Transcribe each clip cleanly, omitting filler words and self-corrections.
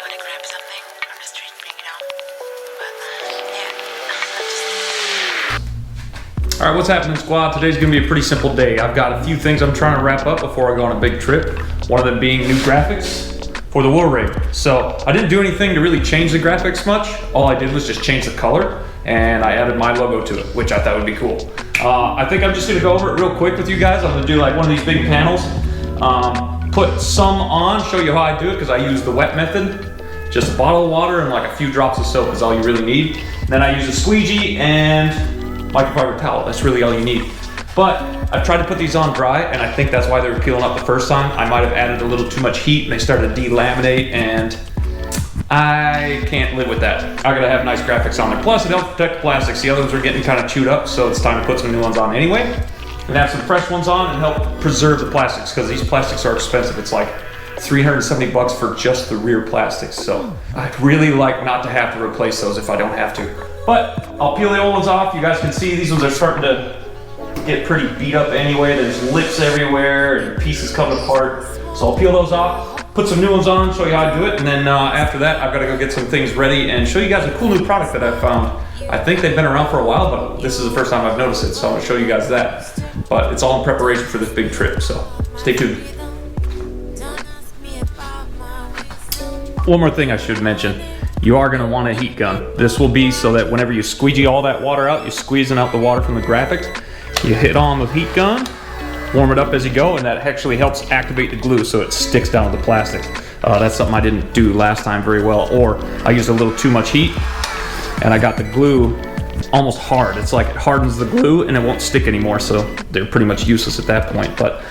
go to grab something from the street, But, yeah. Alright, what's happening, squad? Today's gonna be a pretty simple day. I've got a few things I'm trying to wrap up before I go on a big trip. One of them being new graphics for the War Rig. So I didn't do anything to really change the graphics much. All I did was just change the color, and I added my logo to it, which I thought would be cool. I think I'm just gonna go over it real quick with you guys. I'm gonna do like one of these big panels. Put some on, show you how I do it, because I use the wet method. Just a bottle of water and like a few drops of soap is all you really need. Then I use a squeegee and microfiber towel. That's really all you need. But I've tried to put these on dry, and I think that's why they were peeling up the first time. I might have added a little too much heat and they started to delaminate, and I can't live with that. I gotta have nice graphics on there. Plus it helps protect the plastics. The other ones are getting kind of chewed up, so it's time to put some new ones on anyway. And have some fresh ones on and help preserve the plastics, because these plastics are expensive. It's like 370 bucks for just the rear plastics. So I'd really like not to have to replace those if I don't have to. But I'll peel the old ones off. You guys can see these ones are starting to get pretty beat up anyway. There's lips everywhere and pieces coming apart. So I'll peel those off, put some new ones on, show you how to do it, and then after that I've got to go get some things ready and show you guys a cool new product that I found. I think they've been around for a while, but this is the first time I've noticed it, so I'm gonna show you guys that. But it's all in preparation for this big trip, so stay tuned. One more thing I should mention. You are gonna want a heat gun. This will be so that whenever you squeegee all that water out, you're squeezing out the water from the graphics. You hit on the heat gun, warm it up as you go, and that actually helps activate the glue so it sticks down to the plastic. That's something I didn't do last time very well, or I used a little too much heat and I got the glue almost hard. It's like it hardens the glue and it won't stick anymore, so they're pretty much useless at that point. But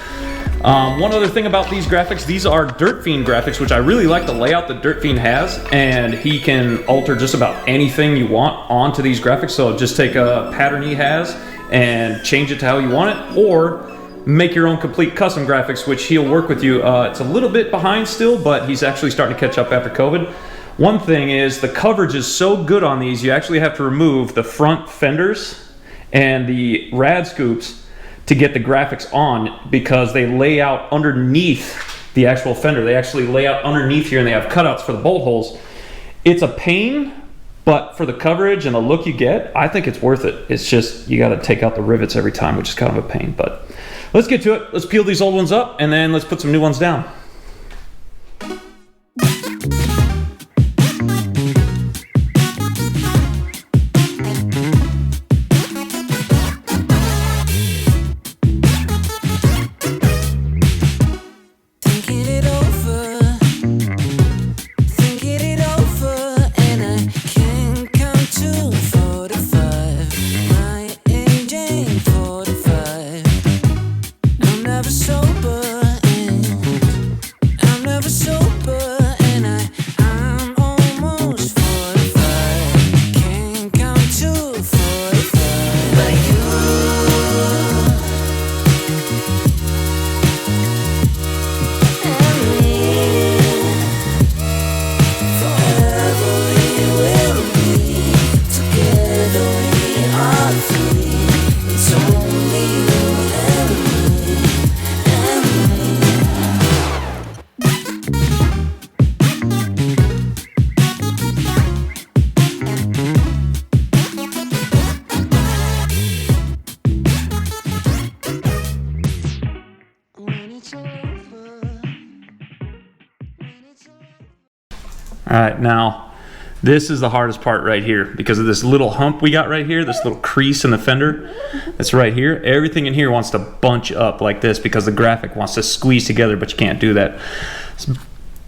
one other thing about these graphics, these are Dirt Fiend graphics, which I really like the layout that Dirt Fiend has, and he can alter just about anything you want onto these graphics. So just take a pattern he has and change it to how you want it, or make your own complete custom graphics, which he'll work with you. It's a little bit behind still, but he's actually starting to catch up after COVID. One thing is the coverage is so good on these, you actually have to remove the front fenders and the rad scoops to get the graphics on, because they lay out underneath the actual fender. They actually lay out underneath here and they have cutouts for the bolt holes. It's a pain, but for the coverage and the look you get, I think it's worth it. It's just, you gotta take out the rivets every time, which is kind of a pain, but let's get to it. Let's peel these old ones up and then let's put some new ones down. All right, now this is the hardest part right here because of this little hump we got right here, this little crease in the fender that's right here. Everything in here wants to bunch up like this because the graphic wants to squeeze together, but you can't do that.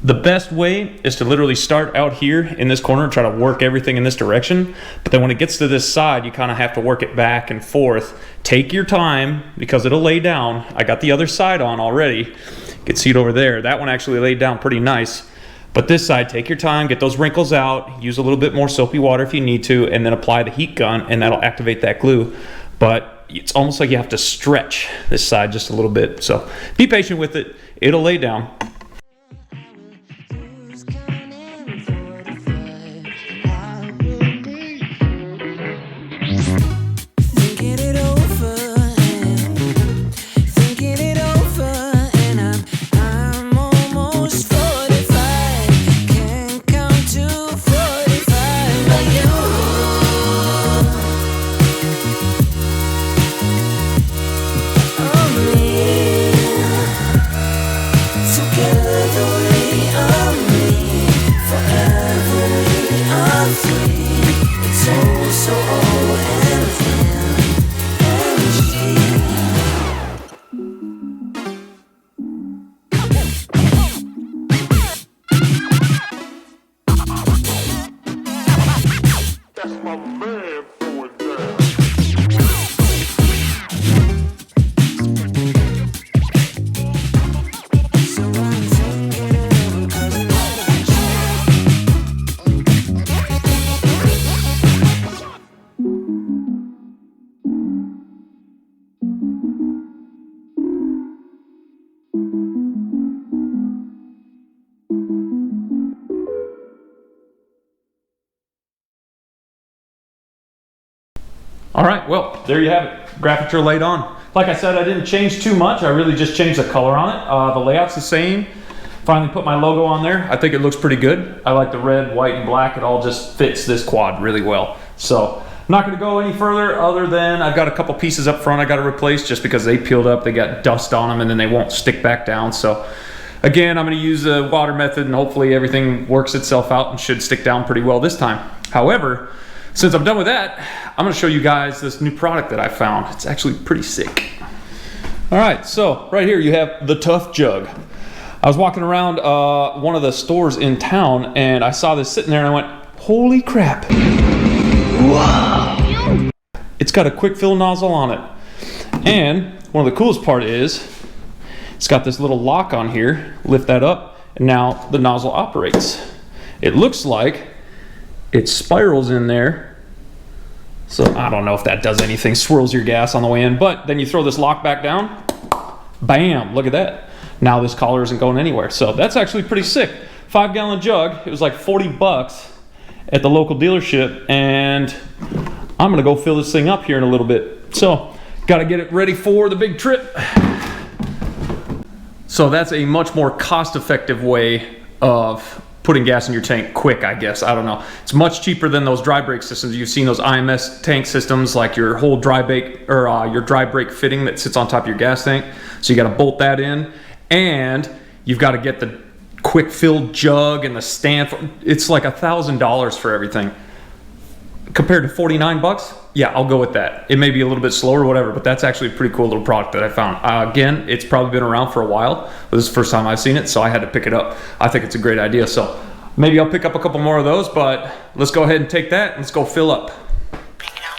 The best way is to literally start out here in this corner and try to work everything in this direction, but then when it gets to this side, you kind of have to work it back and forth. Take your time because it'll lay down. I got the other side on already. You can see it over there. That one actually laid down pretty nice. But this side, take your time, get those wrinkles out, use a little bit more soapy water if you need to, and then apply the heat gun, and that'll activate that glue. But it's almost like you have to stretch this side just a little bit. So be patient with it. It'll lay down. Can't All right, well, there you have it. Graphics are laid on. Like I said, I didn't change too much. I really just changed the color on it. The layout's the same. Finally put my logo on there. I think it looks pretty good. I like the red, white, and black. It all just fits this quad really well. So I'm not gonna go any further other than I've got a couple pieces up front I gotta replace just because they peeled up. They got dust on them and then they won't stick back down. So again, I'm gonna use the water method and hopefully everything works itself out and should stick down pretty well this time. However, since I'm done with that, I'm gonna show you guys this new product that I found. It's actually pretty sick. All right, so right here you have the Tough Jug. I was walking around one of the stores in town and I saw this sitting there and I went, holy crap. Wow. It's got a quick fill nozzle on it. And one of the coolest part is it's got this little lock on here. Lift that up and now the nozzle operates. It looks like it spirals in there. So I don't know if that does anything, swirls your gas on the way in, but then you throw this lock back down, bam, look at that. Now this collar isn't going anywhere. So that's actually pretty sick. 5-gallon jug, it was like 40 bucks at the local dealership, and I'm gonna go fill this thing up here in a little bit. So, gotta get it ready for the big trip. So that's a much more cost-effective way of putting gas in your tank quick, I guess. I don't know. It's much cheaper than those dry brake systems. You've seen those IMS tank systems, like your whole dry brake or your dry brake fitting that sits on top of your gas tank. So you got to bolt that in, and you've got to get the quick fill jug and the stand. It's like $1,000 for everything. Compared to 49 bucks, yeah, I'll go with that. It may be a little bit slower or whatever, but that's actually a pretty cool little product that I found. Again, it's probably been around for a while, but this is the first time I've seen it, so I had to pick it up. I think it's a great idea, so maybe I'll pick up a couple more of those, but let's go ahead and take that and let's go fill up. Bring it on.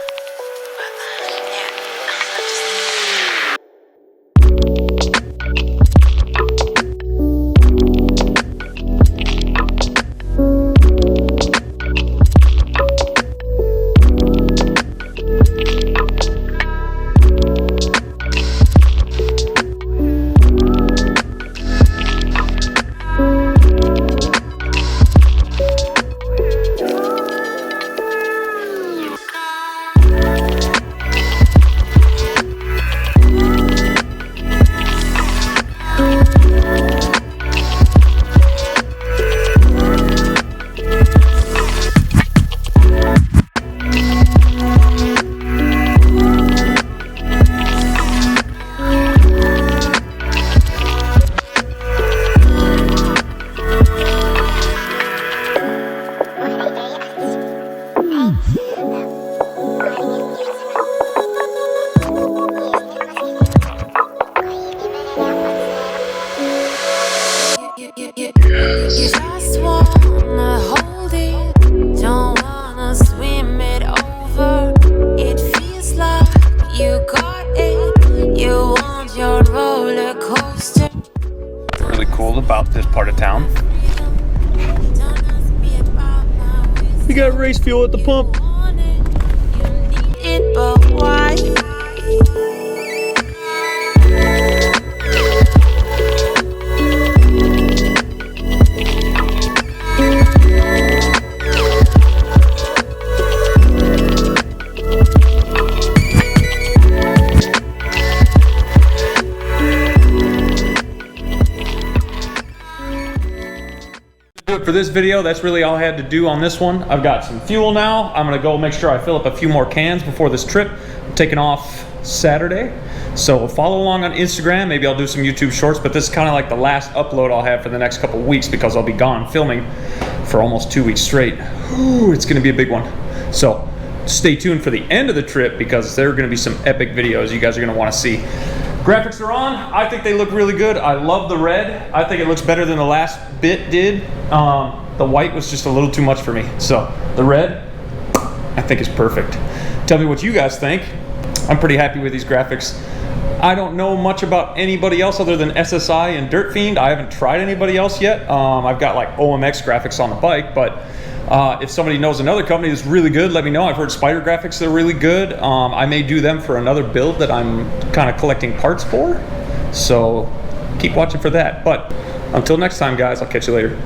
You just wanna hold it, don't wanna swim it over. It feels like you got it, you want your roller coaster. Really cool about this part of town. You got race fuel at the pump. You need it, but why? For this video, that's really all I had to do on this one. I've got some fuel now. I'm gonna go make sure I fill up a few more cans before this trip. I'm taking off Saturday, so follow along on Instagram. Maybe I'll do some YouTube shorts, but this is kind of like the last upload I'll have for the next couple weeks because I'll be gone filming for almost 2 weeks straight. Ooh, it's gonna be a big one. So stay tuned for the end of the trip because there are gonna be some epic videos you guys are gonna wanna see. Graphics are on. I think they look really good. I love the red. I think it looks better than the last bit did. The white was just a little too much for me. So the red, I think is perfect. Tell me what you guys think. I'm pretty happy with these graphics. I don't know much about anybody else other than SSI and Dirt Fiend. I haven't tried anybody else yet. I've got like OMX graphics on the bike, but if somebody knows another company that's really good, let me know. I've heard Spider Graphics, they're really good. I may do them for another build that I'm kind of collecting parts for. So keep watching for that. But until next time, guys, I'll catch you later.